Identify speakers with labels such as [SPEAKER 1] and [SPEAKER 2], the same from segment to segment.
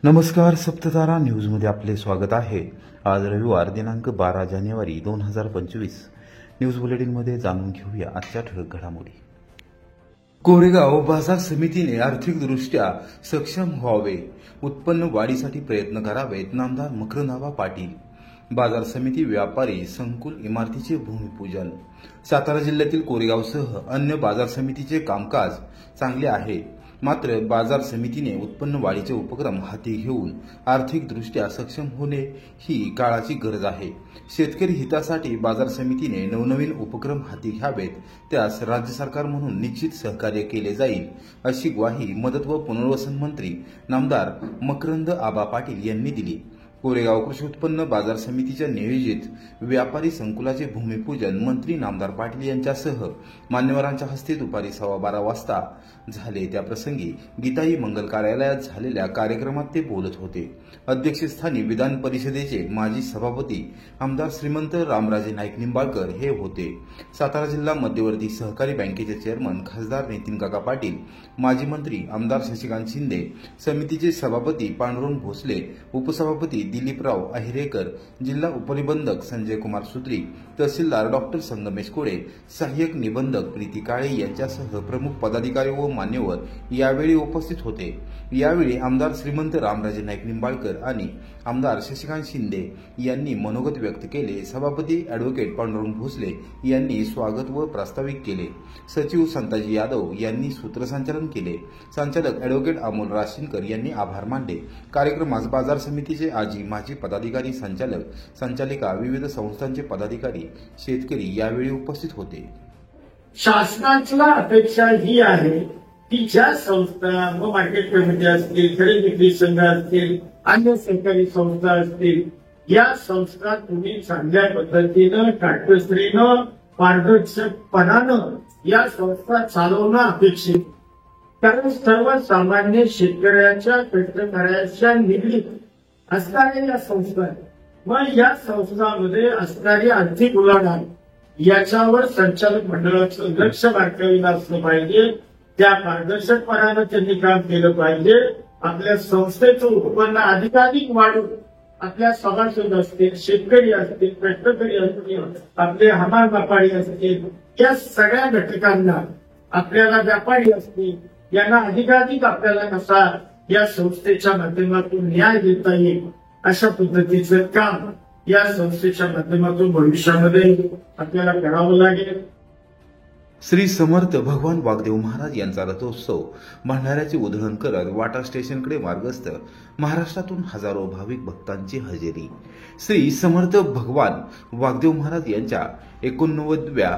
[SPEAKER 1] नमस्कार, सप्ततारा न्यूजमध्ये आपले स्वागत आहे। आज रविवार दिनांक 12 जानेवारी 2025 न्यूज बुलेटिनमध्ये जाणून घेऊया आजच्या ठळक घडामोडी। कोरेगाव बाजार समितीने आर्थिकदृष्ट्या सक्षम व्हावे, उत्पन्न वाढीसाठी प्रयत्न करावेत, नामदार मकरंद पाटील। बाजार समिती व्यापारी संकुल इमारतीचे भूमिपूजन। सातारा जिल्ह्यातील कोरेगावसह अन्य बाजार समितीचे कामकाज चांगले आहे, मात्र बाजार समितीने उत्पन्न वाढीचे उपक्रम हाती घेऊन आर्थिकदृष्ट्या सक्षम होणे ही काळाची गरज आहे। शेतकरी हितासाठी बाजार समितीने नवनवीन उपक्रम हाती घ्यावेत, त्यास राज्य सरकार म्हणून निश्चित सहकार्य केले जाईल, अशी ग्वाही मदत व पुनर्वसन मंत्री नामदार मकरंद पाटील यांनी दिली। कोरेगाव कृषी उत्पन्न बाजार समितीच्या नियोजित व्यापारी संकुलाचे भूमिपूजन मंत्री नामदार पाटील यांच्यासह मान्यवरांच्या हस्ते दुपारी 12:15 वाजता झाले। त्याप्रसंगी गीताई मंगल कार्यालयात झालेल्या कार्यक्रमात ते बोलत होते। अध्यक्षस्थानी विधान परिषदेचे माजी सभापती आमदार श्रीमंत रामराजे नाईक निंबाळकर हे होते। सातारा जिल्हा मध्यवर्ती सहकारी बँकेचे चेअरमन खासदार नितीन काका पाटील, माजी मंत्री आमदार शशिकांत शिंदे, समितीचे सभापती पांडुरंग भोसले, उपसभापती दिलीपराव अहिरेकर, जिल्हा उपनिबंधक संजय कुमार सुत्री, तहसीलदार डॉक्टर संगमेश कोळे, सहाय्यक निबंधक प्रीती काळे यांच्यासह प्रमुख पदाधिकारी व मान्यवर यावेळी उपस्थित होते। यावेळी आमदार श्रीमंत रामराजे नाईक निंबाळकर आणि आमदार शशिकांत शिंदे यांनी मनोगत व्यक्त केले। सभापती ॲडव्होकेट पांडुरंग भोसले यांनी स्वागत व प्रास्ताविक केले। सचिव संताजी यादव यांनी सूत्रसंचालन केले। संचालक ॲडव्होकेट अमोल राशीनकर यांनी आभार मानले। कार्यक्रमास बाजार समितीचे आजी माजी पदाधिकारी, संचालक, संचालिका, विविध संस्थांचे पदाधिकारी, शेतकरी यावेळी उपस्थित होते।
[SPEAKER 2] शासनाची अपेक्षा ही आहे की ज्या संस्था व मार्केट कमिटी असतील, खरेदी विक्री संघ असतील, अन्य सरकारी संस्था असतील, या संस्था तुम्ही चांगल्या पद्धतीनं, काटकसरीनं, पारदर्शकपणानं या संस्था चालवणं अपेक्षित, कारण सर्वसामान्य शेतकऱ्याच्या, कष्टकऱ्याच्या निगडीत असणाऱ्या या संस्था, मग या संस्थांमध्ये असणारी आर्थिक उलाढाल याच्यावर संचालक मंडळाचं लक्ष बारकाईनं असलं पाहिजे। त्या पारदर्शकपणानं त्यांनी काम केलं पाहिजे। आपल्या संस्थेचं उत्पन्न अधिकाधिक वाढून आपल्या सभासद असतील, शेतकरी असतील, कष्टकरी असतील, आपले हमाल व्यापारी असतील, या सगळ्या घटकांना, आपल्याला व्यापारी असतील, यांना अधिकाधिक आपल्याला कसा या संस्थेच्या माध्यमातून न्याय देता येईल, अशा पद्धतीचं काम या संस्थेच्या माध्यमातून भविष्यामध्ये आपल्याला करावं लागेल।
[SPEAKER 1] श्री समर्थ भगवान वागदेव महाराज यांचा रथोत्सव भंडाऱ्याचे उधळण करत वाटा स्टेशनकडे मार्गस्थ। महाराष्ट्रातून हजारो भाविक भक्तांची हजेरी। श्री समर्थ भगवान वागदेव महाराज यांच्या 89व्या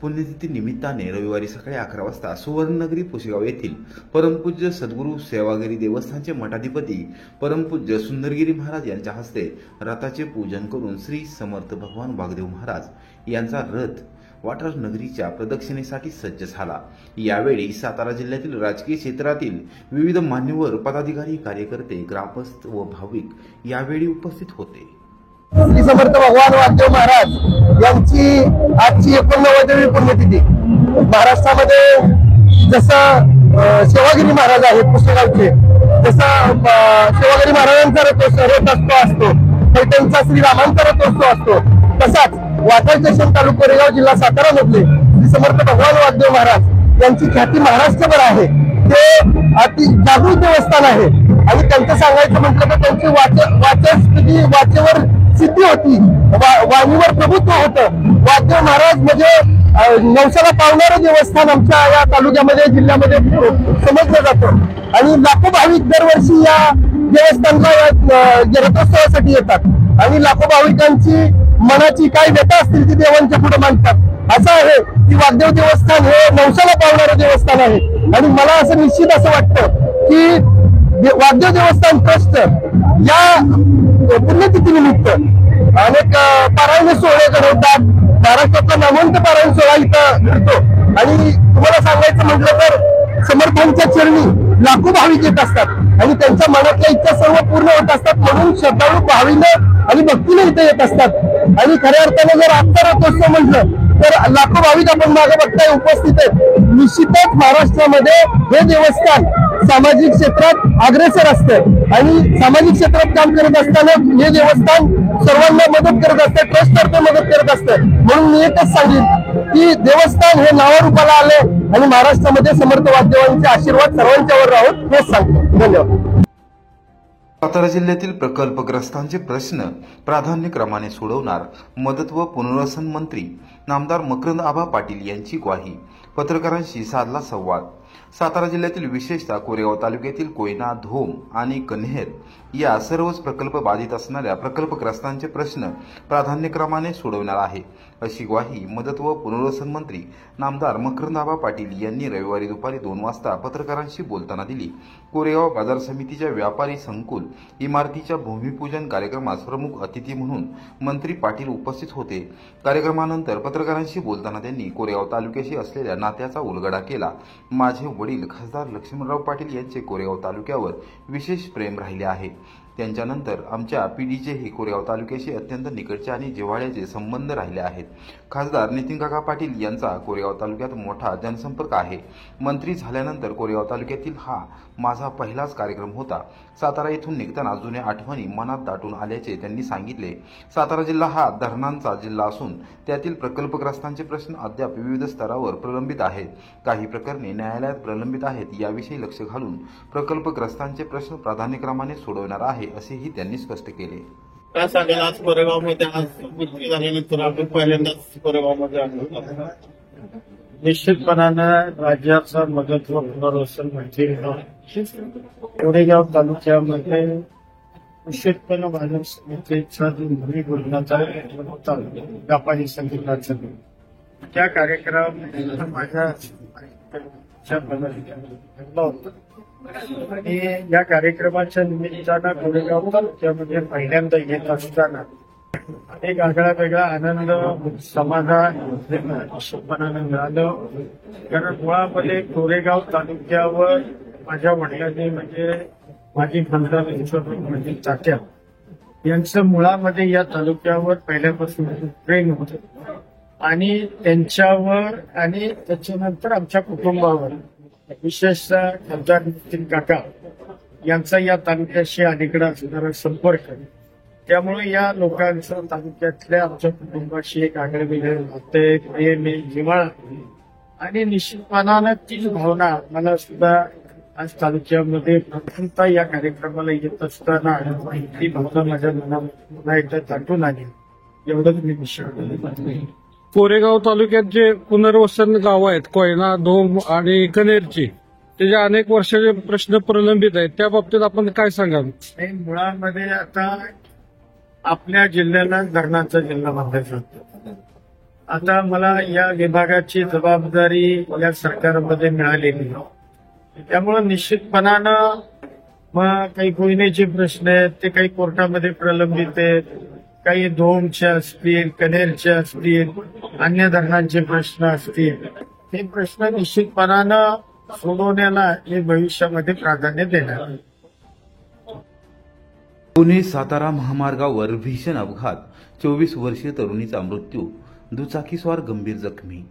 [SPEAKER 1] पुण्यतिथी निमित्ताने रविवारी सकाळी 11 वाजता सुवर्णनगरी पुशेगाव येथील परमपूज्य सद्गुरू सेवागिरी देवस्थानचे मठाधिपती परमपूज्य सुंदरगिरी महाराज यांच्या हस्ते रथाचे पूजन करून श्री समर्थ भगवान वागदेव महाराज यांचा रथ वाटार नगरीच्या प्रदक्षिणेसाठी सज्ज झाला। यावेळी सातारा जिल्ह्यातील राजकीय क्षेत्रातील विविध मान्यवर, पदाधिकारी, कार्यकर्ते, ग्रामस्थ व भाविक यावेळी उपस्थित होते।
[SPEAKER 3] श्री समर्थ भगवान वागदेव महाराज यांची आजची 89वी पुण्यतिथी। महाराष्ट्रामध्ये जसं सेवागिरी महाराज आहेत पुष्यगावचे, जसं सेवागिरी महाराजांचा रथोत्सव असतो, पैठणचा श्रीरामांचा रथोत्सव असतो, तसाच वाटा स्टेशन तालुका कोरेगाव जिल्हा सातारा मधले श्री समर्थ भगवान वागदेव महाराज यांची ख्याती महाराष्ट्रभर आहे। ते अति जागृत देवस्थान आहे आणि त्यांचं सांगायचं म्हटलं तर त्यांची वाचेवर सिद्धी होती, वाणीवर प्रभुत्व होतं। वागदेव महाराज म्हणजे नवसाला पावणारं देवस्थान आमच्या या तालुक्यामध्ये, जिल्ह्यामध्ये समजलं जातं आणि लाखो भाविक दरवर्षी या देवस्थानला रथोत्सवासाठी येतात आणि लाखो भाविकांची मनाची काय व्यथा असतील ती देवांच्या पुढे मांडतात। असं आहे की वागदेव देवस्थान हे नवसाला पावणारं देवस्थान आहे आणि मला असं निश्चित असं वाटतं की वागदेव देवस्थान ट्रस्ट या पुण्यतिथीनिमित्त अनेक पारायण सोहळे घडवतात। महाराष्ट्रातला नामवंत पारायण सोहळा इथं घडतो आणि तुम्हाला सांगायचं म्हटलं तर समर्थांच्या चरणी लाखो भाविक येत असतात आणि त्यांच्या मनातल्या इच्छा सर्व पूर्ण होत असतात, म्हणून श्रद्धाळू भावीनं आणि भक्तीने इथे येत असतात। आणि खऱ्या अर्थाने जर आजचा रथोत्सव म्हटलं तर लाखो भाविक आपण मागे बघताय उपस्थित आहेत। निश्चितच महाराष्ट्रामध्ये हे देवस्थान सामाजिक क्षेत्रात अग्रेसर असतं आणि सामाजिक क्षेत्रात काम करत असताना हे देवस्थान सर्वांना मदत करत असतं, ट्रस्टतर्फे मदत करत असतं. म्हणून मी एकच सांगेन की देवस्थान हे नावारूपाला आले आणि महाराष्ट्रामध्ये समर्थ वाद्यवांचे आशीर्वाद सर्वांच्यावर राहून हेच सांगतो. धन्यवाद.
[SPEAKER 1] सातारा जिल्ह्यातील प्रकल्पग्रस्तांचे प्रश्न प्राधान्यक्रमाने सोडवणार मदत व पुनर्वसन मंत्री नामदार मकरंद आबा पाटील यांची ग्वाही. पत्रकारांशी साधला संवाद. सातारा जिल्ह्यातील विशेषतः कोरेगाव तालुक्यातील कोयना, धोम आणि कन्हेर या सर्वच प्रकल्प बाधित असणाऱ्या प्रकल्पग्रस्तांचे प्रश्न प्राधान्यक्रमाने सोडवणार आहे, अशी ग्वाही मदत व पुनर्वसन मंत्री नामदार मकरंद आबा पाटील यांनी रविवारी दुपारी 2 वाजता पत्रकारांशी बोलताना दिली. कोरेगाव बाजार समितीच्या व्यापारी संकुल इमारतीच्या भूमिपूजन कार्यक्रमास प्रमुख अतिथी म्हणून मंत्री पाटील उपस्थित होते. कार्यक्रमानंतर पत्रकारांशी बोलताना त्यांनी कोरेगाव तालुक्याशी असलेल्या नात्याचा उलगडा केला. माझे वडील खासदार लक्ष्मणराव पाटील यांचे कोरेगाव तालुक्यावर विशेष प्रेम राहिले आहे. त्यांच्यानंतर आमच्या पिढीचेही कोरेगाव तालुक्याशी अत्यंत निकटचे आणि जिव्हाळ्याचे संबंध राहिले आहेत. खासदार नितीनकाका पाटील यांचा कोरेगाव तालुक्यात मोठा जनसंपर्क आहे. मंत्री झाल्यानंतर कोरेगाव तालुक्यातील हा माझा पहिलाच कार्यक्रम होता. सातारा येथून निघताना जुन्या आठवणी मनात दाटून आल्याचे त्यांनी सांगितले. सातारा जिल्हा हा धरणांचा जिल्हा असून त्यातील प्रकल्पग्रस्तांचे प्रश्न अद्याप विविध स्तरावर प्रलंबित आहेत. काही प्रकरणे न्यायालयात प्रलंबित आहेत. याविषयी लक्ष घालून प्रकल्पग्रस्तांचे प्रश्न प्राधान्यक्रमाने सोडवणार आहे, असेही त्यांनी स्पष्ट केले.
[SPEAKER 2] काय सांगेल, आज कोरेगावमध्ये आज मंत्री झाल्यानंतर आपण पहिल्यांदाच कोरेगावमध्ये आलो. निश्चितपणानं राज्याचा मदत व पुनर्वसन मंत्री कोरेगाव तालुक्यामध्ये निश्चितपणे बाजार समितीचा जो भूमिपूजनाचा कार्यक्रम होता व्यापारी संघटनाचा, त्या कार्यक्रमात माझ्या होता आणि या कार्यक्रमाच्या निमित्तानं कोरेगाव तालुक्यामध्ये पहिल्यांदा येत असताना एक आगळा वेगळा आनंद समाधान निश्चितपणानं मिळालं. कारण मुळामध्ये कोरेगाव तालुक्यावर माझ्या वडिलांनी म्हणजे माझी खासदार माझी तात्या यांचं मुळामध्ये या तालुक्यावर पहिल्यापासून प्रेम होतं आणि त्यांच्यावर आणि त्याच्यानंतर आमच्या कुटुंबावर विशेषतः खासदार नितीन काका यांचा या तालुक्याशी अलीकडे असणारा संपर्क, त्यामुळे या लोकांचं तालुक्यातल्या आमच्या कुटुंबाशी एक आगळेवेगळे नाते, प्रेम, जिव्हाळा आणि निश्चितपणानं तीच भावना मला सुद्धा आज तालुक्यामध्ये प्रथमतः या कार्यक्रमाला येत असताना ती भावना माझ्या मनात एकदा दाटून आली. एवढंच मी विषय.
[SPEAKER 4] कोरेगाव तालुक्यात जे पुनर्वसन गाव आहेत कोयना, धोम आणि कनेरची, त्याचे अनेक वर्षाचे प्रश्न प्रलंबित आहेत. त्या बाबतीत आपण काय सांगाल?
[SPEAKER 2] मुळामध्ये आता आपल्या जिल्ह्याला धरणाचा जिल्हा मानला जातो. आता मला या विभागाची जबाबदारी या सरकारमध्ये मिळालेली, त्यामुळे निश्चितपणानं मग काही कोयनेचे प्रश्न आहेत ते काही कोर्टामध्ये प्रलंबित आहेत, काही धोमचे असतील, कनेरचे असतील, अन्य धरणांचे प्रश्न असतील. हे प्रश्न निश्चितपणानं सोडवण्याला हे भविष्यामध्ये प्राधान्य देणार.
[SPEAKER 1] पुणे सातारा महामार्गावर भीषण अपघात, 24 वर्षीय तरुणीचा मृत्यू, दुचाकीस्वार गंभीर जखमी.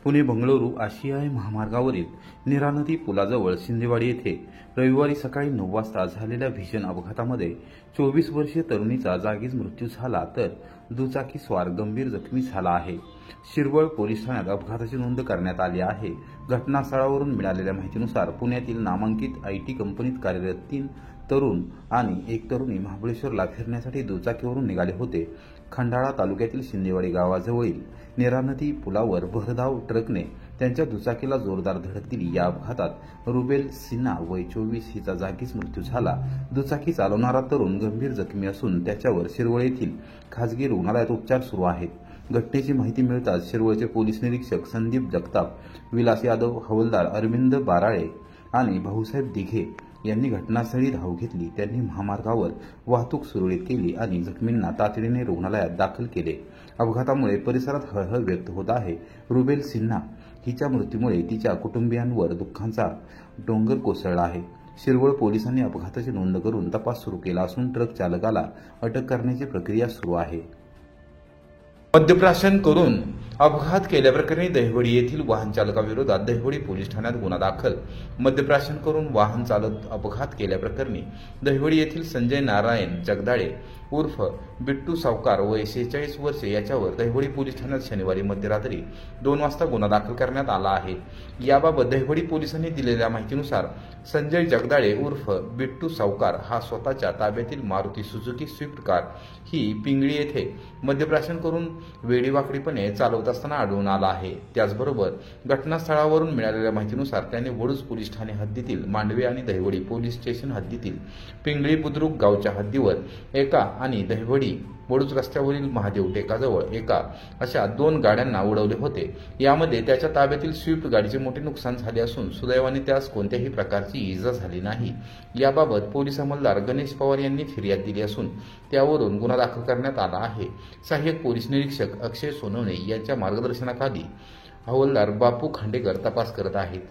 [SPEAKER 1] पुणे बंगळुरू आशियाई महामार्गावरील नीरा नदी पुलाजवळ शिंदेवाडी येथे रविवारी सकाळी 9 वाजता झालेल्या भीषण अपघातामध्ये 24 वर्षीय तरुणीचा जागीच मृत्यू झाला, तर दुचाकीस्वार गंभीर जखमी झाला आहे. शिरवळ पोलीस ठाण्यात अपघाताची नोंद करण्यात आली आहे. घटनास्थळावरून मिळालेल्या माहितीनुसार पुण्यातील नामांकित आयटी कंपनीत कार्यरत 3 तरुण आणि 1 तरुणी महाबळेश्वरला फिरण्यासाठी दुचाकीवरून निघाले होते. खंडाळा तालुक्यातील शिंदेवाडी गावाजवळील नीरा नदी पुलावर भरधाव ट्रकने त्यांच्या दुचाकीला जोरदार धडक दिली. या अपघातात रुबेल सिन्हा वय 24 हिचा जागीच मृत्यू झाला. दुचाकी चालवणारा तरुण गंभीर जखमी असून त्याच्यावर शिरवळ येथील खासगी रुग्णालयात उपचार सुरू आहेत. घटनेची माहिती मिळताच शिरवळचे पोलीस निरीक्षक संदीप जगताप, विलास यादव, हवालदार अरविंद बाराळे आणि भाऊसाहेब दिघे यांनी घटनास्थळी धाव घेतली. त्यांनी महामार्गावर वाहतूक सुरळीत केली आणि जखमींना तातडीने रुग्णालयात दाखल केले. अपघातामुळे परिसरात हळहळ व्यक्त होत आहे. रुबेल सिन्हा हिच्या मृत्यूमुळे तिच्या कुटुंबियांवर दुःखाचा डोंगर कोसळला आहे. शिरवळ पोलिसांनी अपघाताची नोंद करून तपास सुरू केला असून ट्रक चालकाला अटक करण्याची प्रक्रिया सुरू आहे. मद्यप्राशन करून अपघात केल्याप्रकरणी दहिवडी येथील वाहन चालकाविरोधात दहिवडी पोलीस ठाण्यात गुन्हा दाखल. मद्यप्राशन करून वाहन चालत अपघात केल्याप्रकरणी दहिवडी येथील संजय नारायण जगदाळे उर्फ बिट्टू सावकार वय 46 वर्षे याच्यावर दहिवडी पोलीस ठाण्यात शनिवारी मध्यरात्री 2 वाजता गुन्हा दाखल करण्यात आला आहे. याबाबत दहिवडी पोलिसांनी दिलेल्या माहितीनुसार संजय जगदाळे उर्फ बिट्टू सावकार हा स्वतःच्या ताब्यातील मारुती सुझुकी स्विफ्ट कार ही पिंगळी येथे मद्यप्राशन करून वेडीवाकडीपणे चालवत असताना आढळून आला आहे. त्याचबरोबर घटनास्थळावरून मिळालेल्या माहितीनुसार त्याने वडूज पोलीस ठाणे हद्दीतील मांडवे आणि दहिवडी पोलीस स्टेशन हद्दीतील पिंगळी बुद्रुक गावच्या हद्दीवर एका आणि दहिवडी वडूज रस्त्यावरील महादेव टेकाजवळ एका अशा 2 गाड्यांना उडवले होते. यामध्ये त्याच्या ताब्यातील स्विफ्ट गाडीचे मोठे नुकसान झाले असून सुदैवाने त्यास कोणत्याही प्रकारची इजा झाली नाही. याबाबत पोलीस अंमलदार गणेश पवार यांनी फिर्याद दिली असून त्यावरून गुन्हा दाखल करण्यात आला आहे. सहाय्यक पोलीस निरीक्षक अक्षय सोनवणे यांच्या मार्गदर्शनाखाली हवालदार बापू खांडेकर तपास करत आहेत.